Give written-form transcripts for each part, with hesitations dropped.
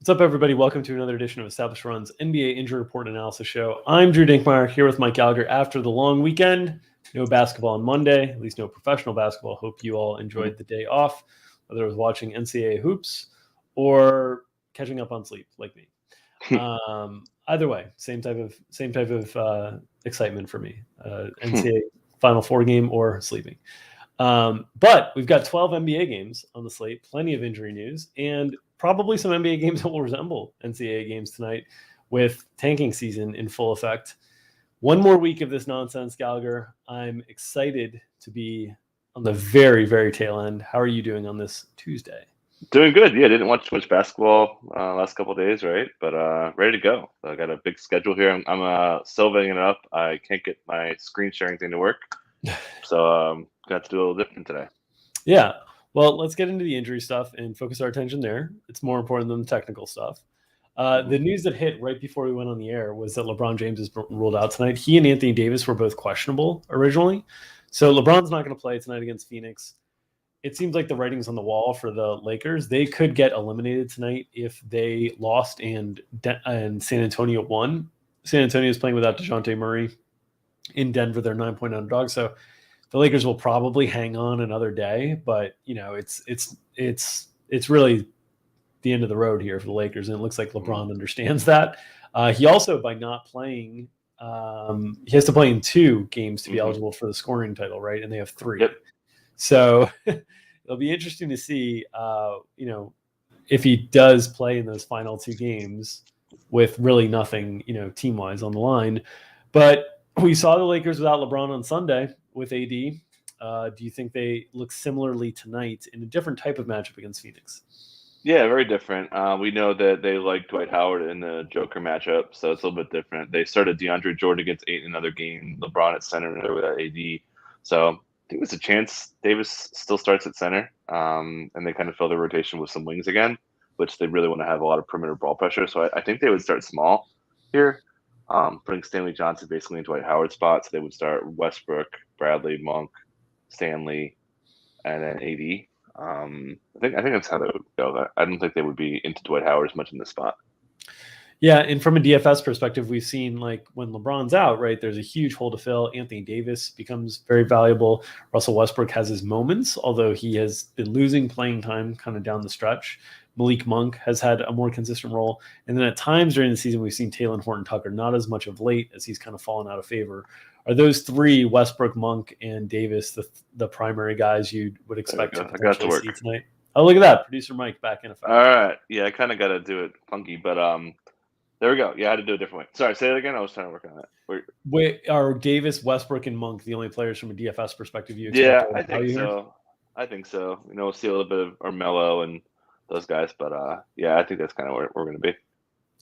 What's up, everybody? Welcome to another edition of Established Run's NBA Injury Report Analysis Show. I'm Drew Dinkmeyer here with Mike Gallagher after the long weekend. No basketball on Monday, at least no professional basketball. Hope you all enjoyed the day off, whether it was watching NCAA hoops or catching up on sleep like me. Either way, same type of excitement for me. NCAA Final Four game or sleeping. But we've got 12 NBA games on the slate, plenty of injury news, and probably some NBA games that will resemble NCAA games tonight with tanking season in full effect. One more week of this nonsense, Gallagher. I'm excited to be on the very, very tail end. How are you doing on this Tuesday? Doing good. Yeah, didn't watch too much basketball last couple of days, right? But ready to go. I got a big schedule here. I'm sylvaing it up. I can't get my screen sharing thing to work. So got to do a little different today. Yeah. Well, let's get into the injury stuff and focus our attention there. It's more important than the technical stuff. The news that hit right before we went on the air was that LeBron James is ruled out tonight. He and Anthony Davis were both questionable originally. So LeBron's not going to play tonight against Phoenix. It seems like the writing's on the wall for the Lakers. They could get eliminated tonight if they lost and San Antonio won. San Antonio is playing without DeJounte Murray. In Denver, they're 9-point underdog. So the Lakers will probably hang on another day, but it's really the end of the road here for the Lakers, and it looks like LeBron understands that. He also, by not playing, he has to play in 2 games to be eligible for the scoring title, right? And they have 3. Yep. So it'll be interesting to see, if he does play in those final 2 games with really nothing, team-wise on the line. But we saw the Lakers without LeBron on Sunday with AD. Do you think they look similarly tonight in a different type of matchup against Phoenix? Yeah, very different. We know that they like Dwight Howard in the Joker matchup, so it's a little bit different. They started DeAndre Jordan against 8 in another game, LeBron at center without AD. So I think there's a chance Davis still starts at center, and they kind of fill their rotation with some wings again, which they really want to have a lot of perimeter ball pressure. So I think they would start small here, putting Stanley Johnson basically in Dwight Howard's spot. So they would start Westbrook, Bradley, Monk, Stanley, and then AD. I think that's how they would go. I don't think they would be into Dwight Howard as much in this spot. Yeah, and from a DFS perspective, we've seen like when LeBron's out, right, there's a huge hole to fill. Anthony Davis becomes very valuable. Russell Westbrook has his moments, although he has been losing playing time kind of down the stretch. Malik Monk has had a more consistent role. And then at times during the season, we've seen Talen Horton-Tucker, not as much of late as he's kind of fallen out of favor. Are those 3, Westbrook, Monk, and Davis, the primary guys you would expect to potentially see tonight? Oh, look at that. Producer Mike back in effect. All right. Yeah, I kind of got to do it funky, but there we go. Yeah, I had to do it a different way. Sorry, say it again. I was trying to work on that. Wait, are Davis, Westbrook, and Monk the only players from a DFS perspective you expect? Yeah, I think so. I think so. We'll see a little bit of Armello and those guys, but yeah, I think that's kind of where we're going to be.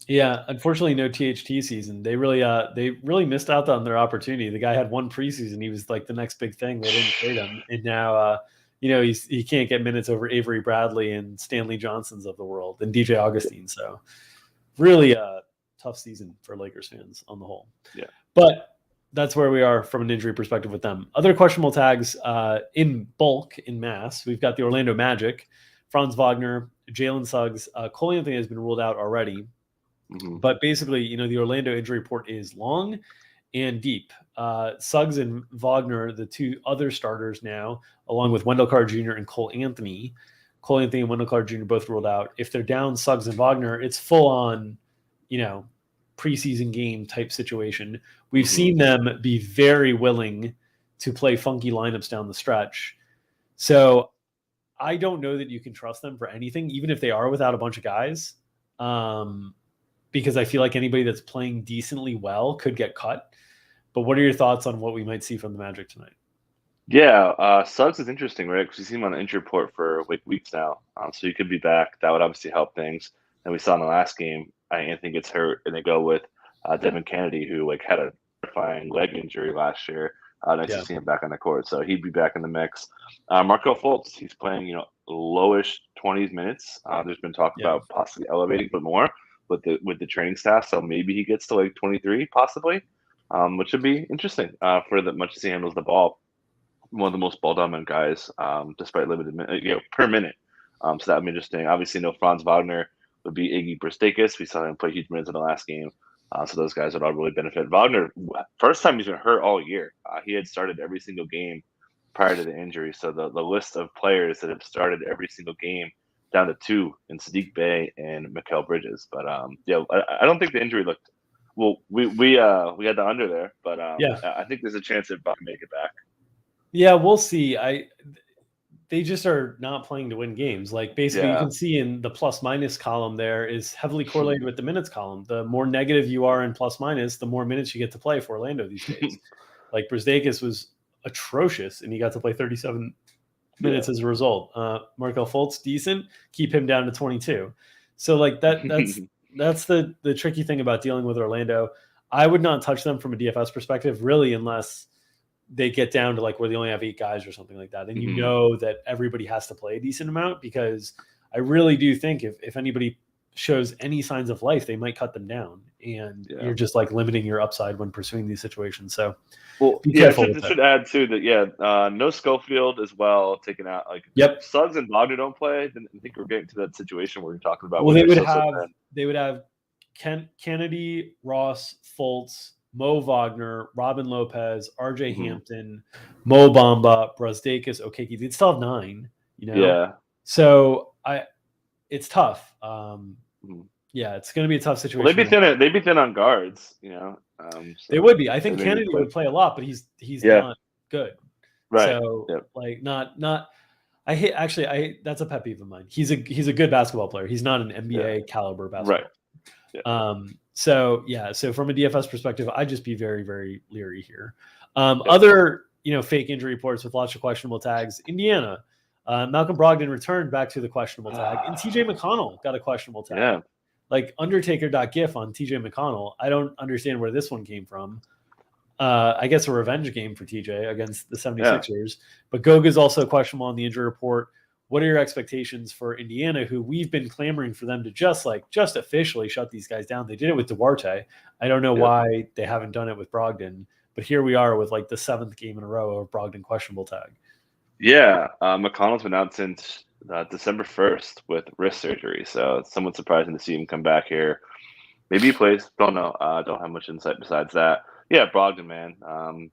Yeah, unfortunately, no THT season. They really missed out on their opportunity. The guy had 1 preseason. He was like the next big thing. They didn't trade him, and now he can't get minutes over Avery Bradley and Stanley Johnsons of the world and DJ Augustine. So really a tough season for Lakers fans on the whole. Yeah, but that's where we are from an injury perspective with them. Other questionable tags in bulk, in mass. We've got the Orlando Magic, Franz Wagner, Jalen Suggs. Cole Anthony has been ruled out already. But basically, the Orlando injury report is long and deep. Suggs and Wagner, the 2 other starters now, along with Wendell Carter Jr. and Cole Anthony. Cole Anthony and Wendell Carter Jr. both ruled out. If they're down Suggs and Wagner, it's full on, preseason game type situation. We've seen them be very willing to play funky lineups down the stretch. So I don't know that you can trust them for anything, even if they are without a bunch of guys. Because I feel like anybody that's playing decently well could get cut. But what are your thoughts on what we might see from the Magic tonight? Yeah, Suggs is interesting, right? Because we've seen him on the injury report for weeks now. So he could be back. That would obviously help things. And we saw in the last game, Anthony gets hurt, and they go with Devin Kennedy, who had a terrifying leg injury last year. Nice to see him back on the court. So he'd be back in the mix. Markelle Fultz, he's playing, lowish 20s minutes. There's been talk about possibly elevating, but more with the training staff. So maybe he gets to 23, possibly, which would be interesting for the much as he handles the ball. One of the most ball dominant guys, despite limited per minute. So that would be interesting. Obviously, no Franz Wagner would be Iggy Bristakis. We saw him play huge minutes in the last game. So those guys would all really benefit. Wagner, first time he's been hurt all year. He had started every single game prior to the injury. So the list of players that have started every single game down to 2 in Sadiq Bey and Mikal Bridges. But I don't think the injury looked well. We had the under there, but I think there's a chance that Buck can make it back. Yeah, we'll see. They just are not playing to win games. Like basically you can see in the plus minus column there is heavily correlated with the minutes column. The more negative you are in plus minus, the more minutes you get to play for Orlando these days. Like Bristakis was atrocious and he got to play 37 minutes as a result. Markel Fultz, decent, keep him down to 22. So like that's the tricky thing about dealing with Orlando. I would not touch them from a DFS perspective really unless they get down to like where they only have 8 guys or something like that. And you know that everybody has to play a decent amount, because I really do think if anybody shows any signs of life, they might cut them down. And you're just like limiting your upside when pursuing these situations. So be careful. Should add too that, no Schofield as well taken out. Like Suggs and Wagner don't play, then I think we're getting to that situation where you're talking about. Well, they would have Kennedy, Ross, Fultz, Mo Wagner, Robin Lopez, RJ Hampton, Mo Bamba, Bristakis, Okeke. They'd still have 9, you know? Yeah. So it's tough. It's going to be a tough situation. Well, they'd be thin on guards, you know? They would be. I think Kennedy would play a lot, but he's not good. Right. So like not I hate that's a pet peeve of mine. He's a good basketball player. He's not an NBA caliber basketball player. So from a DFS perspective, I'd just be very, very leery here. Other, fake injury reports with lots of questionable tags. Indiana, Malcolm Brogdon returned back to the questionable tag, and TJ McConnell got a questionable tag. Yeah. Like Undertaker.gif on TJ McConnell. I don't understand where this one came from. I guess a revenge game for TJ against the 76ers. But Goga's also questionable on the injury report. What are your expectations for Indiana, who we've been clamoring for them to just officially shut these guys down? They did it with Duarte. I don't know why they haven't done it with Brogdon, but here we are with like the 7th game in a row of Brogdon questionable tag. Yeah, McConnell's been out since December 1st with wrist surgery, so it's somewhat surprising to see him come back here. Maybe he plays. Don't know. Don't have much insight besides that. Yeah, Brogdon, man.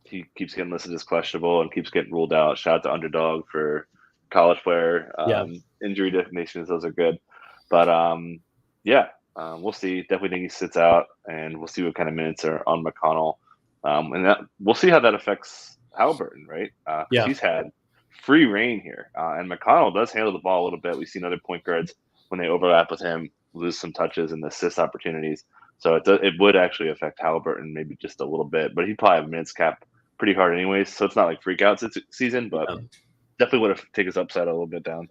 He keeps getting listed as questionable and keeps getting ruled out. Shout out to Underdog for college player injury definitions. Those are good. But we'll see. Definitely think he sits out, and we'll see what kind of minutes are on McConnell. And we'll see how that affects Halliburton, right? He's had free reign here. And McConnell does handle the ball a little bit. We've seen other point guards, when they overlap with him, lose some touches and assist opportunities. So it would actually affect Halliburton maybe just a little bit. But he'd probably have minutes cap pretty hard anyways. So it's not like freak out season, but definitely would have taken his upside a little bit down.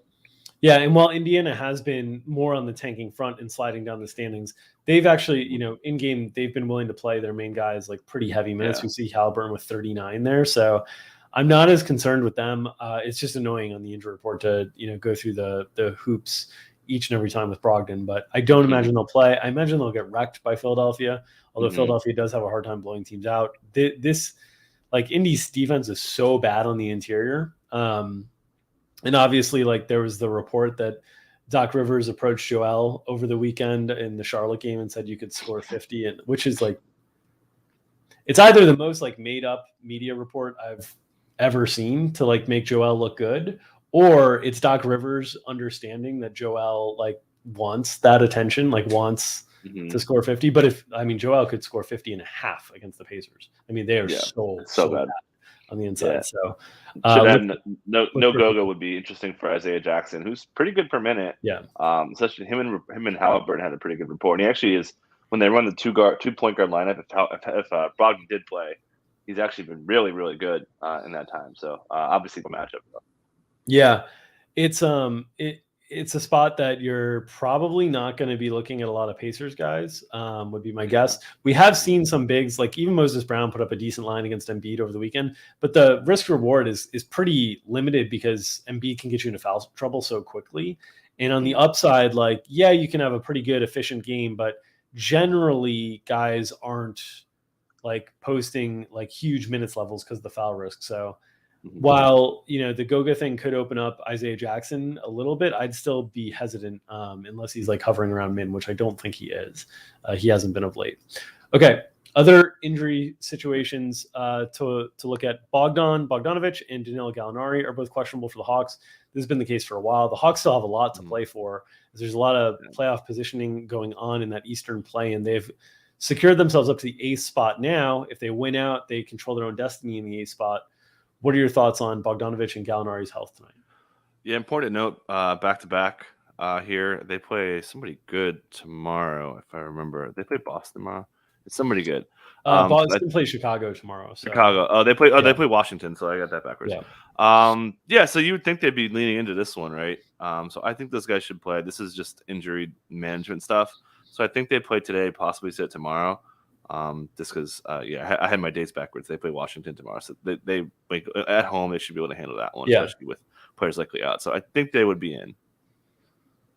Yeah, and while Indiana has been more on the tanking front and sliding down the standings, they've actually, in game, they've been willing to play their main guys like pretty heavy minutes. We see Halliburton with 39 there. So I'm not as concerned with them. It's just annoying on the injury report to, go through the hoops each and every time with Brogdon. But I don't imagine they'll play. I imagine they'll get wrecked by Philadelphia, although Philadelphia does have a hard time blowing teams out. Indy's defense is so bad on the interior. And obviously, there was the report that Doc Rivers approached Joel over the weekend in the Charlotte game and said you could score 50, and which is it's either the most made up media report I've ever seen to make Joel look good, or it's Doc Rivers understanding that Joel wants that attention, wants to score 50. But Joel could score 50 and a half against the Pacers. They are so bad on the inside. So no Goga would be interesting for Isaiah Jackson, who's pretty good per minute. Yeah. Especially him and Halliburton had a pretty good report. And he actually is, when they run the two point guard lineup, if Brogdon did play, he's actually been really, really good in that time. So obviously the matchup though. Yeah. It's a spot that you're probably not going to be looking at a lot of Pacers guys, would be my guess. We have seen some bigs, even Moses Brown put up a decent line against Embiid over the weekend, but the risk reward is pretty limited because Embiid can get you into foul trouble so quickly. And on the upside, you can have a pretty good efficient game, but generally guys aren't posting huge minutes levels because of the foul risk. So while, the Goga thing could open up Isaiah Jackson a little bit, I'd still be hesitant unless he's like hovering around min, which I don't think he is. He hasn't been of late. Okay. Other injury situations to look at: Bogdanovic and Danilo Gallinari are both questionable for the Hawks. This has been the case for a while. The Hawks still have a lot to play for. There's a lot of playoff positioning going on in that Eastern play, and they've secured themselves up to the 8th spot now. If they win out, they control their own destiny in the 8th spot. What are your thoughts on Bogdanovic and Gallinari's health tonight? Yeah, important note, back-to-back here. They play somebody good tomorrow, if I remember. They play Boston tomorrow. It's somebody good. Boston plays Chicago tomorrow. So. Chicago. Oh, they play Washington, so I got that backwards. Yeah. So you would think they'd be leaning into this one, right? So I think those guys should play. This is just injury management stuff. So I think they play today, possibly sit tomorrow. Just because, I had my dates backwards. They play Washington tomorrow, so they like at home. They should be able to handle that one, especially with players likely out. So I think they would be in.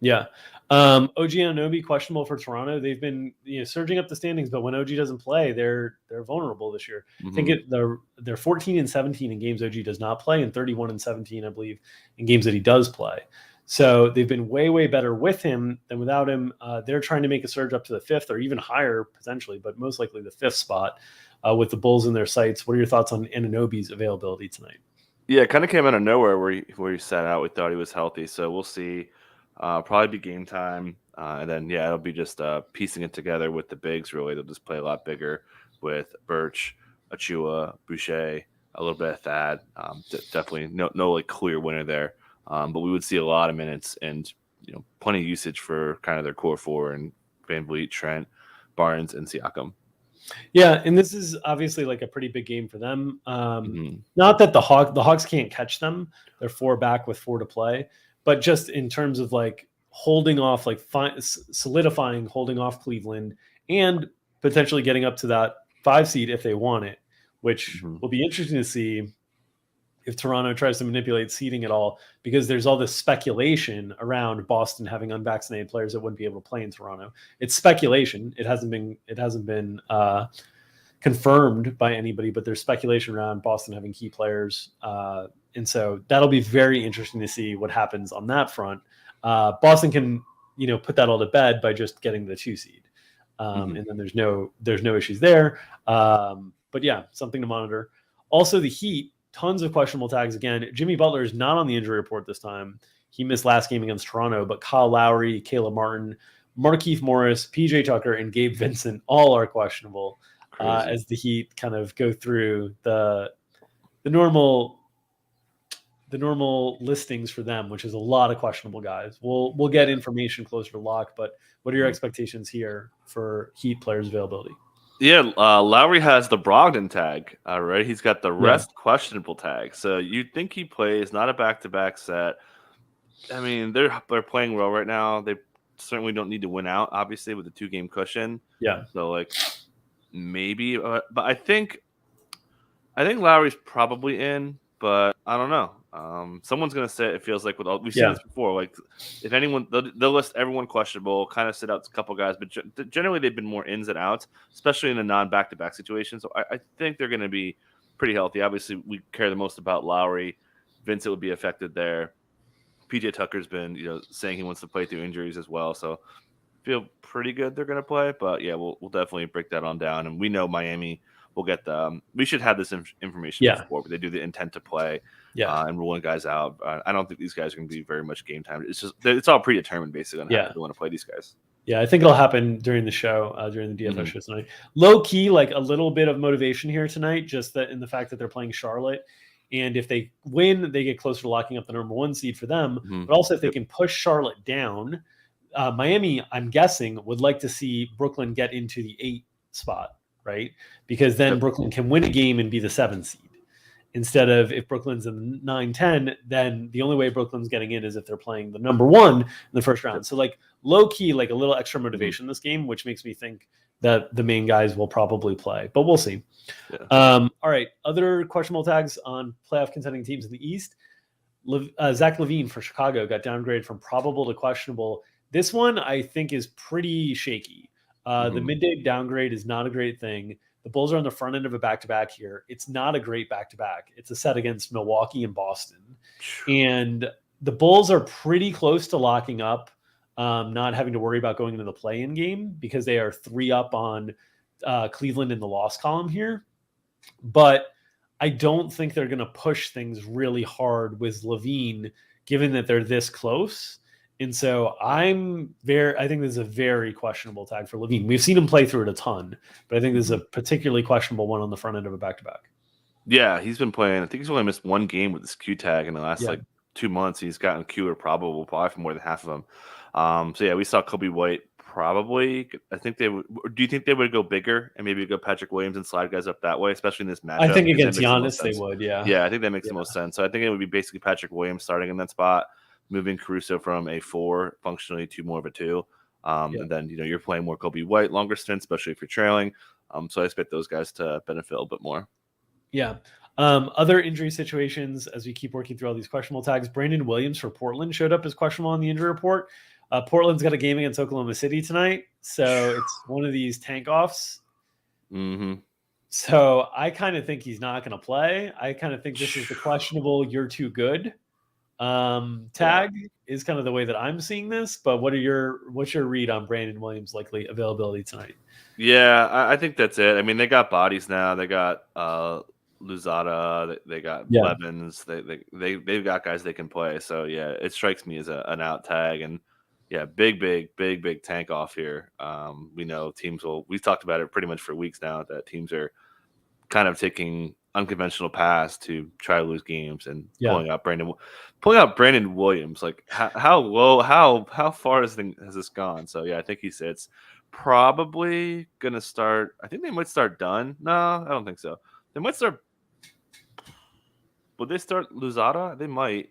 Yeah. OG Anunoby questionable for Toronto. They've been surging up the standings, but when OG doesn't play, they're vulnerable this year. I think they're 14-17 in games OG does not play, and 31-17, I believe, in games that he does play. So they've been way, way better with him than without him. They're trying to make a surge up to the 5th or even higher potentially, but most likely the 5th spot with the Bulls in their sights. What are your thoughts on Anunoby's availability tonight? Yeah, it kind of came out of nowhere where he sat out. We thought he was healthy, so we'll see. Probably be game time, and then it'll be just piecing it together with the bigs. Really, they'll just play a lot bigger with Birch, Achua, Boucher, a little bit of Thad. Definitely no like clear winner there, but we would see a lot of minutes and plenty of usage for kind of their core four and VanVleet, Trent, Barnes, and Siakam. Yeah, and this is obviously like a pretty big game for them. Not that the Hawks can't catch them; they're 4 back with 4 to play. But just in terms of like holding off, like solidifying, holding off Cleveland and potentially getting up to that 5 seed if they want it, which will be interesting to see if Toronto tries to manipulate seeding at all, because there's all this speculation around Boston having unvaccinated players that wouldn't be able to play in Toronto. It's speculation. It hasn't been confirmed by anybody, but there's speculation around Boston having key players. And so that'll be very interesting to see what happens on that front. Boston can, put that all to bed by just getting the 2 seed. And then there's no issues there. But yeah, something to monitor. Also the Heat, tons of questionable tags again. Jimmy Butler is not on the injury report this time. He missed last game against Toronto, but Kyle Lowry, Caleb Martin, Markieff Morris, PJ Tucker, and Gabe Vincent all are questionable as the Heat kind of go through the normal listings for them, which is a lot of questionable guys. We'll get information closer to lock, but what are your expectations here for Heat players' availability? Yeah, Lowry has the Brogdon tag, right? He's got the rest questionable tag. So you'd think he plays, not a back-to-back set. I mean, they're playing well right now. They certainly don't need to win out, obviously, with the 2-game cushion. Yeah. So, like, maybe. But I think Lowry's probably in, but I don't know. Someone's going to say it feels like with all we've seen this before. Like, if anyone, they'll list everyone questionable, kind of sit out a couple guys, but generally they've been more ins than outs, especially in a non-back-to-back situation. So I think they're going to be pretty healthy. Obviously, we care the most about Lowry. Vincent would be affected there. PJ Tucker's been, saying he wants to play through injuries as well. So feel pretty good they're going to play. But yeah, we'll definitely break that on down. And we know Miami will get we should have this information before, but they do the intent to play. And ruling guys out. I don't think these guys are going to be very much game time. It's all predetermined basically on how they want to play these guys. Yeah, I think it'll happen during the show, during the DFS show tonight. Low key, like a little bit of motivation here tonight, just that in the fact that they're playing Charlotte. And if they win, they get closer to locking up the number 1 seed for them. But also if they can push Charlotte down, Miami, I'm guessing, would like to see Brooklyn get into the 8 spot, right? Because then Brooklyn can win a game and be the 7 seed. Instead of if Brooklyn's in 9-10, then the only way Brooklyn's getting in is if they're playing the number 1 in the first round. So like low key, like a little extra motivation in this game, which makes me think that the main guys will probably play, but we'll see. All right. Other questionable tags on playoff contending teams in the East. Zach LaVine for Chicago got downgraded from probable to questionable. This one I think is pretty shaky. The midday downgrade is not a great thing. The Bulls are on the front end of a back-to-back here. It's not a great back-to-back. It's a set against Milwaukee and Boston. And the Bulls are pretty close to locking up, not having to worry about going into the play-in game because they are 3 up on Cleveland in the loss column here. But I don't think they're going to push things really hard with LaVine, given that they're this close. And so I think this is a very questionable tag for LaVine. We've seen him play through it a ton, but I think this is a particularly questionable one on the front end of a back-to-back. Yeah, he's been playing. I think he's only missed 1 game with this Q tag in the last 2 months. He's gotten Q or probable probably for more than half of them. So yeah, we saw Kobe White probably. I think they would. Do you think they would go bigger and maybe go Patrick Williams and slide guys up that way, especially in this matchup? I think against Giannis they would. Yeah. Yeah, I think that makes the most sense. So I think it would be basically Patrick Williams starting in that spot, moving Caruso from a 4 functionally to more of a 2. And then you're playing more Kobe White longer stints, especially if you're trailing. So I expect those guys to benefit a little bit more. Yeah. Other injury situations as we keep working through all these questionable tags. Brandon Williams for Portland showed up as questionable on the injury report. Portland's got a game against Oklahoma City tonight, so it's one of these tank offs. Mm-hmm. So I kind of think he's not going to play. I kind of think this is the questionable "you're too good" tag is kind of the way that I'm seeing this. But what's your read on Brandon Williams' likely availability tonight? Yeah, I think that's it. I mean, they got bodies now. They got Luzada. They got Blevins. They've got guys they can play. So yeah, it strikes me as an out tag. And yeah, big tank off here. We know teams will. We've talked about it pretty much for weeks now that teams are kind of taking unconventional paths to try to lose games and pulling out Brandon Williams. Like how far has this gone? So yeah, I think he sits. Probably gonna start. I think they might start Dunn. No, I don't think so. They might start. Would they start Luzada? They might.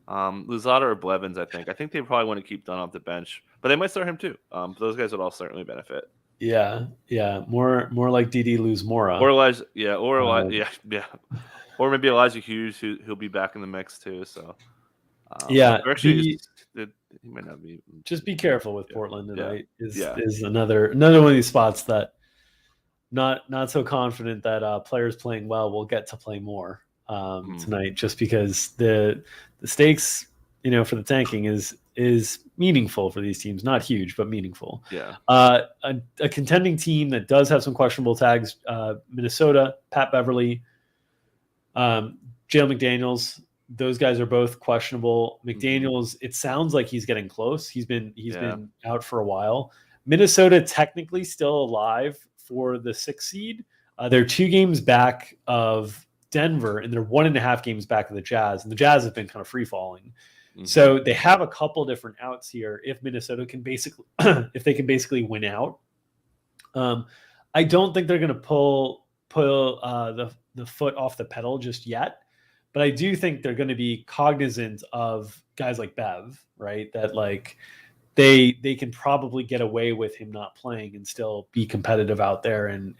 Luzada or Blevins, I think. I think they probably want to keep Dunn off the bench, but they might start him too. Those guys would all certainly benefit. Yeah. More like DD Luzmora. Or Elijah, or maybe Elijah Hughes, who'll be back in the mix too. So actually, he might not be. Just be careful with Portland tonight. Is another one of these spots that not so confident that players playing well will get to play more tonight, just because the stakes for the tanking is meaningful for these teams. Not huge, but meaningful. Yeah. A contending team that does have some questionable tags: Minnesota, Pat Beverly, Jalen McDaniels. Those guys are both questionable. McDaniels, it sounds like he's getting close. He's been out for a while. Minnesota technically still alive for the 6th seed. They're 2 games back of Denver, and they're 1.5 games back of the Jazz. And the Jazz have been kind of free falling. Mm-hmm. So they have a couple different outs here. If Minnesota can basically win out, I don't think they're going to pull the foot off the pedal just yet. But I do think they're going to be cognizant of guys like Bev, right? That like they can probably get away with him not playing and still be competitive out there. And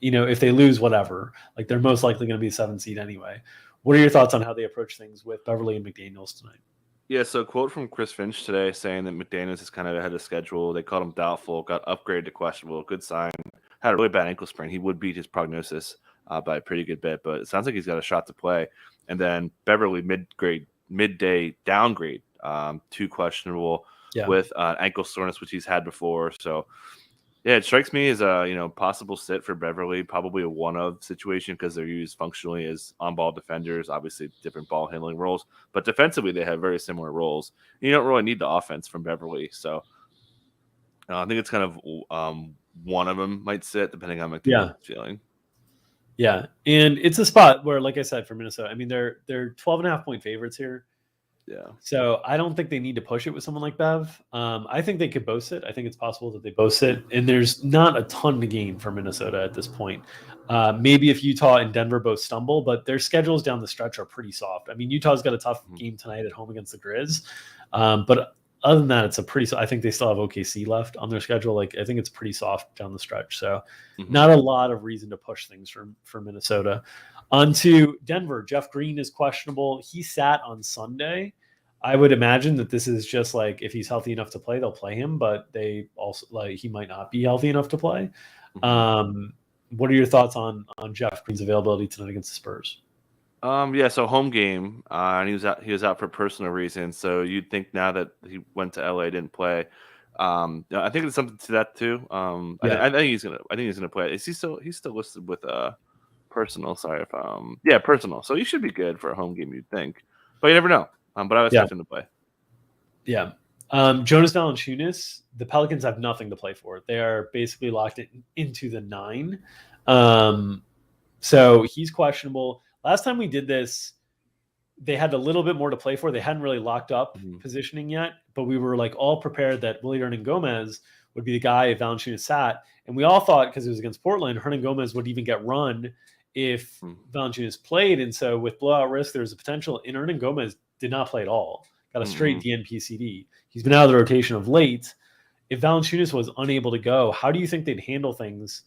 if they lose, whatever, like they're most likely going to be a 7th seed anyway. What are your thoughts on how they approach things with Beverly and McDaniels tonight? Yeah, so a quote from Chris Finch today saying that McDaniels is kind of ahead of schedule. They called him doubtful, got upgraded to questionable. Good sign. Had a really bad ankle sprain. He would beat his prognosis by a pretty good bit, but it sounds like he's got a shot to play. And then Beverly midday downgrade, 2 questionable with ankle soreness, which he's had before. So yeah, it strikes me as a possible sit for Beverly, probably a one-of situation because they're used functionally as on-ball defenders, obviously different ball handling roles, but defensively they have very similar roles. You don't really need the offense from Beverly, so I think it's kind of one of them might sit depending on McDaniel's feeling. Yeah, and it's a spot where, like I said, for Minnesota, I mean, they're 12.5 point favorites here. Yeah. So I don't think they need to push it with someone like Bev. I think they could both sit. I think it's possible that they both sit, and there's not a ton to gain for Minnesota at this point. Maybe if Utah and Denver both stumble, but their schedules down the stretch are pretty soft. I mean, Utah's got a tough game tonight at home against the Grizz, but other than that, it's a pretty. I think they still have OKC left on their schedule. Like I think it's pretty soft down the stretch. So not a lot of reason to push things for Minnesota. On to Denver. Jeff Green is questionable. He sat on Sunday. I would imagine that this is just like if he's healthy enough to play, they'll play him. But they also he might not be healthy enough to play. What are your thoughts on Jeff Green's availability tonight against the Spurs? So home game, and he was out for personal reasons. So you'd think now that he went to LA, didn't play. I think there's something to that too. I think he's gonna play. Is he still? He's still listed with personal. Sorry if personal. So he should be good for a home game, you'd think, but you never know. But I would expect him to play. Yeah. Jonas Valanciunas, the Pelicans have nothing to play for. They are basically locked into the 9. So he's questionable. Last time we did this, they had a little bit more to play for. They hadn't really locked up positioning yet, but we were like all prepared that Willie Hernangomez would be the guy if Valanciunas sat. And we all thought, because it was against Portland, Hernangomez would even get run if Valanciunas played. And so with blowout risk, there was a potential. And Hernangomez did not play at all. Got a straight DNP CD. He's been out of the rotation of late. If Valanciunas was unable to go, how do you think they'd handle things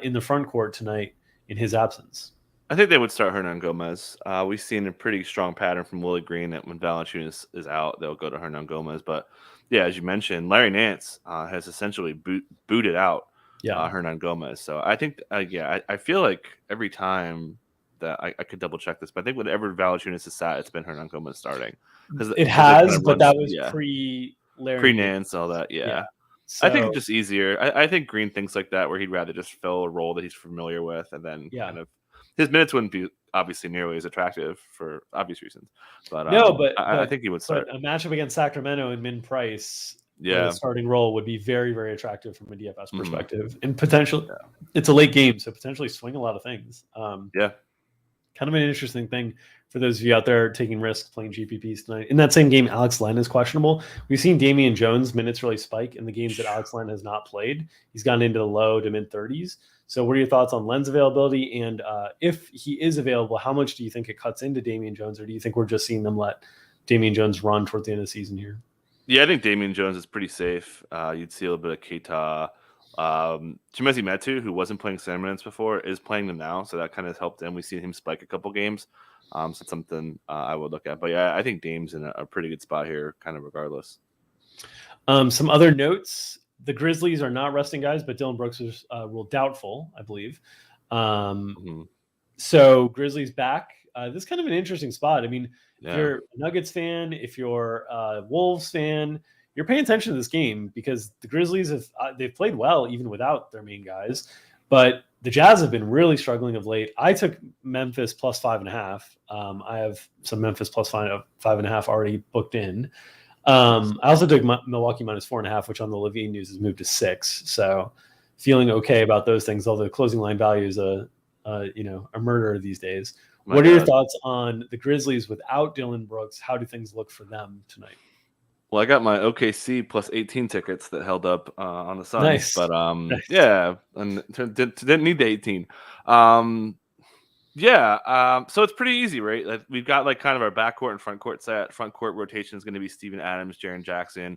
in the front court tonight in his absence? I think they would start Hernangomez. We've seen a pretty strong pattern from Willie Green that when Valanciunas is out, they'll go to Hernangomez. But yeah, as you mentioned, Larry Nance has essentially booted out Hernangomez. So I think, I feel like every time that I could double check this, but I think whenever Valanciunas has sat, it's been Hernangomez starting. It has, but that was pre-Larry Nance, all that. Yeah. So, I think it's just easier. I think Green thinks like that, where he'd rather just fill a role that he's familiar with, and then kind of his minutes wouldn't be obviously nearly as attractive for obvious reasons. But I think he would start. A matchup against Sacramento and Min Price, the starting role would be very, very attractive from a DFS perspective, and potentially it's a late game, so potentially swing a lot of things. Kind of an interesting thing for those of you out there taking risks playing GPPs tonight. In that same game, Alex Len is questionable. We've seen Damian Jones minutes really spike in the games that Alex Len has not played. He's gotten into the low to mid 30s. So what are your thoughts on Len's availability? And if he is available, how much do you think it cuts into Damian Jones, or do you think we're just seeing them let Damian Jones run towards the end of the season here? Yeah, I think Damian Jones is pretty safe. You'd see a little bit of Keita. Chimezie Metu, who wasn't playing center minutes before, is playing them now, so that kind of helped him. We've seen him spike a couple games, so it's something I would look at. But yeah, I think Dame's in a pretty good spot here, kind of regardless. Some other notes: the Grizzlies are not resting guys, but Dylan Brooks was ruled doubtful, I believe. So Grizzlies back. This is kind of an interesting spot. I mean, if you're a Nuggets fan, if you're a Wolves fan, you're paying attention to this game because the Grizzlies they've played well even without their main guys, but the Jazz have been really struggling of late. I took Memphis plus 5.5. I have some Memphis plus 5.5 already booked in. I also took Milwaukee minus 4.5, which on the LaVine news has moved to 6. So feeling okay about those things. Although the closing line value is a murder these days. What are your thoughts on the Grizzlies without Dylan Brooks? How do things look for them tonight? Well, I got my OKC plus 18 tickets that held up on the Suns, nice. But and didn't need the 18. So it's pretty easy, right? Like, we've got like kind of our backcourt and front court set. Front court rotation is going to be Steven Adams, Jaren Jackson,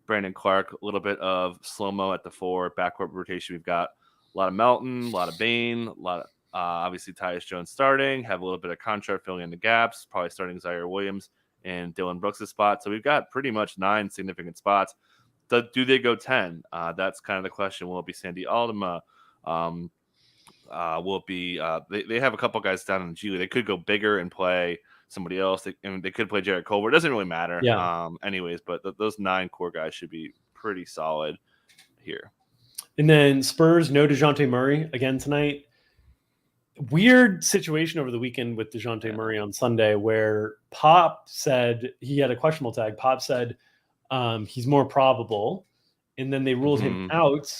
Brandon Clark, a little bit of slow-mo at the 4. Backcourt rotation, we've got a lot of Melton, a lot of Bane, a lot of obviously Tyus Jones starting, have a little bit of contract filling in the gaps, probably starting Zaire Williams and Dylan Brooks' spot. So we've got pretty much 9 significant spots. Do they go 10? That's kind of the question. Will it be Sandy Aldama? Will it be they have a couple guys down in the G League. They could go bigger and play somebody else. They could play Jarrett Culver. It doesn't really matter. Anyways, but those 9 core guys should be pretty solid here. And then Spurs, no DeJounte Murray again tonight. Weird situation over the weekend with DeJounte Murray on Sunday where Pop said he had a questionable tag. Pop said he's more probable, and then they ruled him out.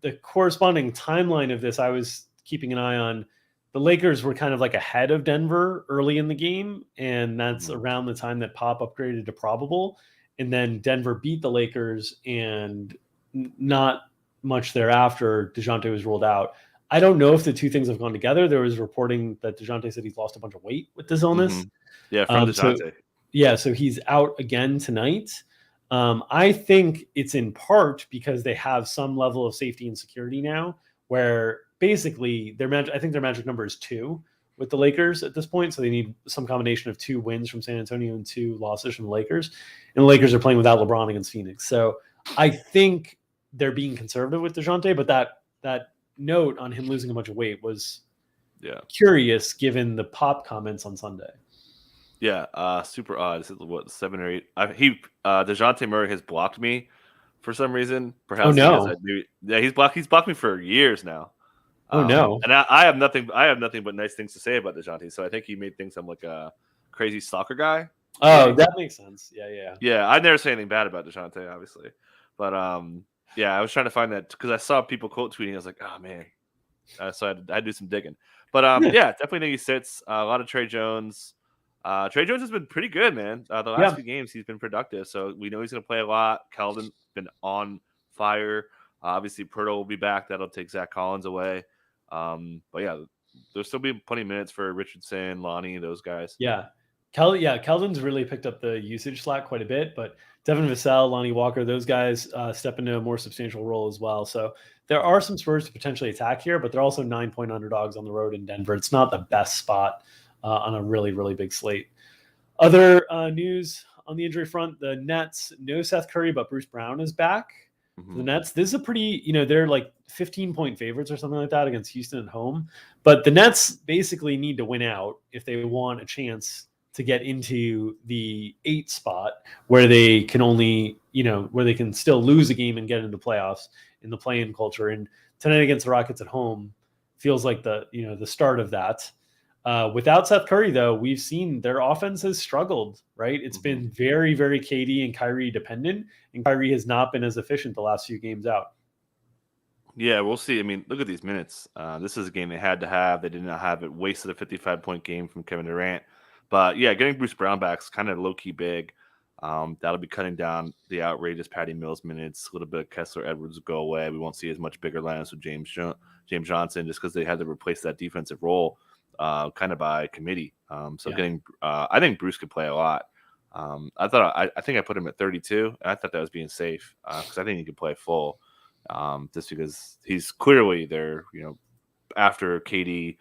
The corresponding timeline of this, I was keeping an eye on. The Lakers were kind of like ahead of Denver early in the game, and that's around the time that Pop upgraded to probable. And then Denver beat the Lakers, and not much thereafter, DeJounte was ruled out. I don't know if the two things have gone together. There was reporting that DeJounte said he's lost a bunch of weight with this illness. Yeah, from DeJounte. So he's out again tonight. I think it's in part because they have some level of safety and security now, where basically I think their magic number is 2 with the Lakers at this point. So they need some combination of 2 wins from San Antonio and 2 losses from the Lakers. And the Lakers are playing without LeBron against Phoenix. So I think they're being conservative with DeJounte, but that note on him losing a bunch of weight was curious given the pop comments on Sunday. Yeah, super odd. This is what, 7 or 8? DeJounte Murray has blocked me for some reason. Perhaps he's blocked me for years now. And I have nothing but nice things to say about DeJounte. So I think he made things I'm like a crazy stalker guy. Oh, that makes sense. Yeah, I'd never say anything bad about DeJounte, obviously, but I was trying to find that because I saw people quote tweeting. I was like, oh man, so I had to do some digging. But definitely think he sits. A lot of Trey Jones. Trey Jones has been pretty good, man. The last few games he's been productive, so we know he's going to play a lot. Keldon's been on fire. Obviously, Pirtle will be back. That'll take Zach Collins away. But yeah, there'll still be plenty of minutes for Richardson, Lonnie, those guys. Keldon's really picked up the usage slack quite a bit, but Devin Vassell, Lonnie Walker, those guys step into a more substantial role as well. So there are some Spurs to potentially attack here, but they're also 9-point underdogs on the road in Denver. It's not the best spot on a really, really big slate. Other news on the injury front, the Nets, no Seth Curry, but Bruce Brown is back. The Nets, this is a pretty, they're like 15-point favorites or something like that against Houston at home. But the Nets basically need to win out if they want a chance to get into the 8 spot where they can only, where they can still lose a game and get into playoffs in the play-in culture. And tonight against the Rockets at home feels like the start of that. Without Seth Curry, though, we've seen their offense has struggled, right? It's been very, very KD and Kyrie dependent, and Kyrie has not been as efficient the last few games out. Yeah, we'll see. I mean, look at these minutes. This is a game they had to have. They did not have it. Wasted a 55-point game from Kevin Durant. But, yeah, getting Bruce Brown back is kind of low-key big. That'll be cutting down the outrageous Patty Mills minutes. A little bit of Kessler Edwards will go away. We won't see as much bigger lineups with James Johnson just because they had to replace that defensive role kind of by committee. I think Bruce could play a lot. I think I put him at 32, and I thought that was being safe because I think he could play full just because he's clearly their, after KD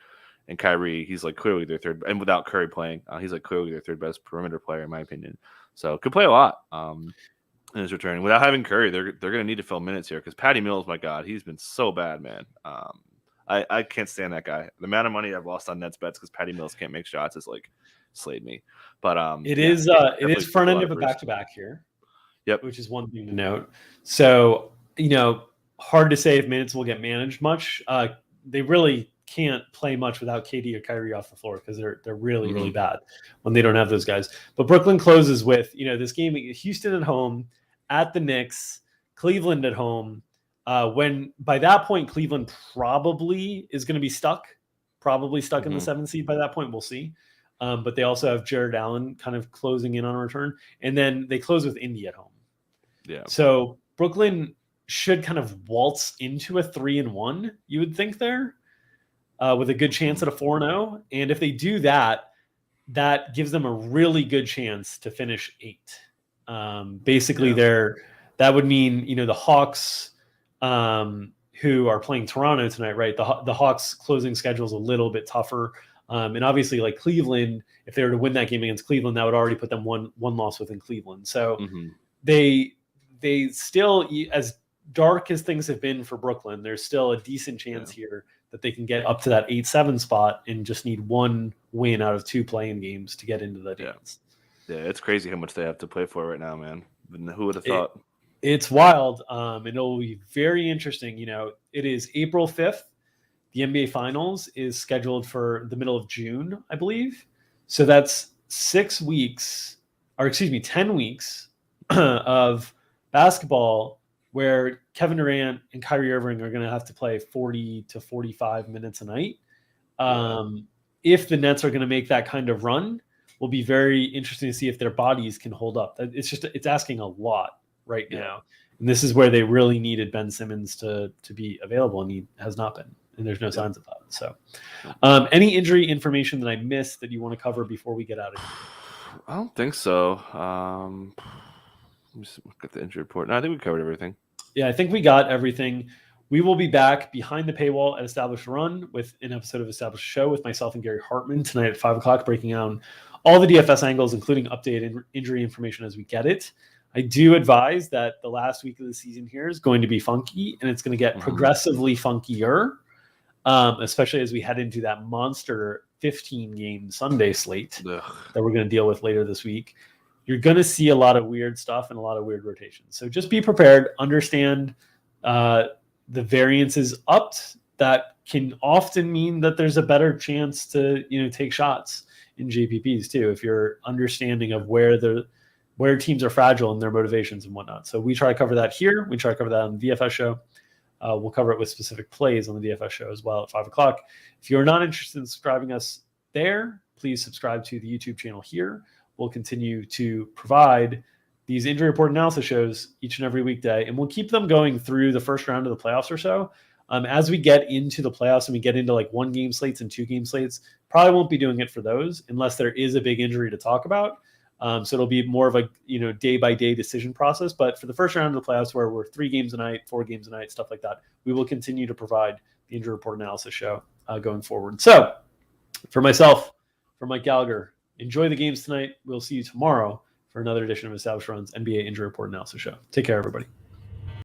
and Kyrie, he's like clearly their third, and without Curry playing, he's like clearly their third best perimeter player in my opinion. So could play a lot in his return. Without having Curry, they're going to need to fill minutes here because Patty Mills, my God, he's been so bad, man. I can't stand that guy. The amount of money I've lost on Nets bets because Patty Mills can't make shots is like slayed me. But it is front end of a back-to-back here. Yep, which is one thing to note. So hard to say if minutes will get managed much. They really can't play much without KD or Kyrie off the floor because they're really really bad when they don't have those guys. But Brooklyn closes with this game: Houston at home, at the Knicks, Cleveland at home. When by that point Cleveland probably is going to be stuck in the 7th seed by that point. We'll see. But they also have Jared Allen kind of closing in on a return, and then they close with Indy at home. Yeah. So Brooklyn should kind of waltz into a 3-1. You would think there. With a good chance at a 4-0. And if they do that, that gives them a really good chance to finish 8. Basically, that would mean, the Hawks, who are playing Toronto tonight, right? The Hawks closing schedule is a little bit tougher. And obviously, like Cleveland, if they were to win that game against Cleveland, that would already put them one loss within Cleveland. So they still, as dark as things have been for Brooklyn, there's still a decent chance here that they can get up to that 8-7 spot and just need one win out of 2 playing games to get into the dance. Yeah, it's crazy how much they have to play for right now, man. Who would have thought? It's wild. And it'll be very interesting. It is April 5th. The NBA Finals is scheduled for the middle of June, I believe. So that's 10 weeks of basketball where Kevin Durant and Kyrie Irving are going to have to play 40 to 45 minutes a night. If the Nets are going to make that kind of run, will be very interesting to see if their bodies can hold up. It's asking a lot right now. And this is where they really needed Ben Simmons to be available, and he has not been. And there's no signs of that. So any injury information that I missed that you want to cover before we get out of here? I don't think so. Let me look at the injury report. No, I think we covered everything. Yeah, I think we got everything. We will be back behind the paywall at Established Run with an episode of Established Show with myself and Gary Hartman tonight at 5 o'clock, breaking down all the DFS angles, including updated injury information as we get it. I do advise that the last week of the season here is going to be funky, and it's going to get progressively funkier especially as we head into that monster 15-game Sunday slate Ugh. that we're going to deal with later this week. You're going to see a lot of weird stuff and a lot of weird rotations. So just be prepared, understand the variances up that can often mean that there's a better chance to, take shots in JPPs too, if you're understanding of where teams are fragile and their motivations and whatnot. So we try to cover that here. We try to cover that on the DFS show. We'll cover it with specific plays on the DFS show as well at 5 o'clock. If you're not interested in subscribing us there, please subscribe to the YouTube channel here. We'll continue to provide these injury report analysis shows each and every weekday, and we'll keep them going through the first round of the playoffs or so. As we get into the playoffs and we get into like 1-game slates and 2-game slates, probably won't be doing it for those unless there is a big injury to talk about. So it'll be more of a day-by-day decision process. But for the first round of the playoffs, where we're 3 games a night, 4 games a night, stuff like that, we will continue to provide the injury report analysis show going forward. So for myself, for Mike Gallagher, enjoy the games tonight. We'll see you tomorrow for another edition of Established Run's NBA Injury Report Analysis Show. Take care, everybody.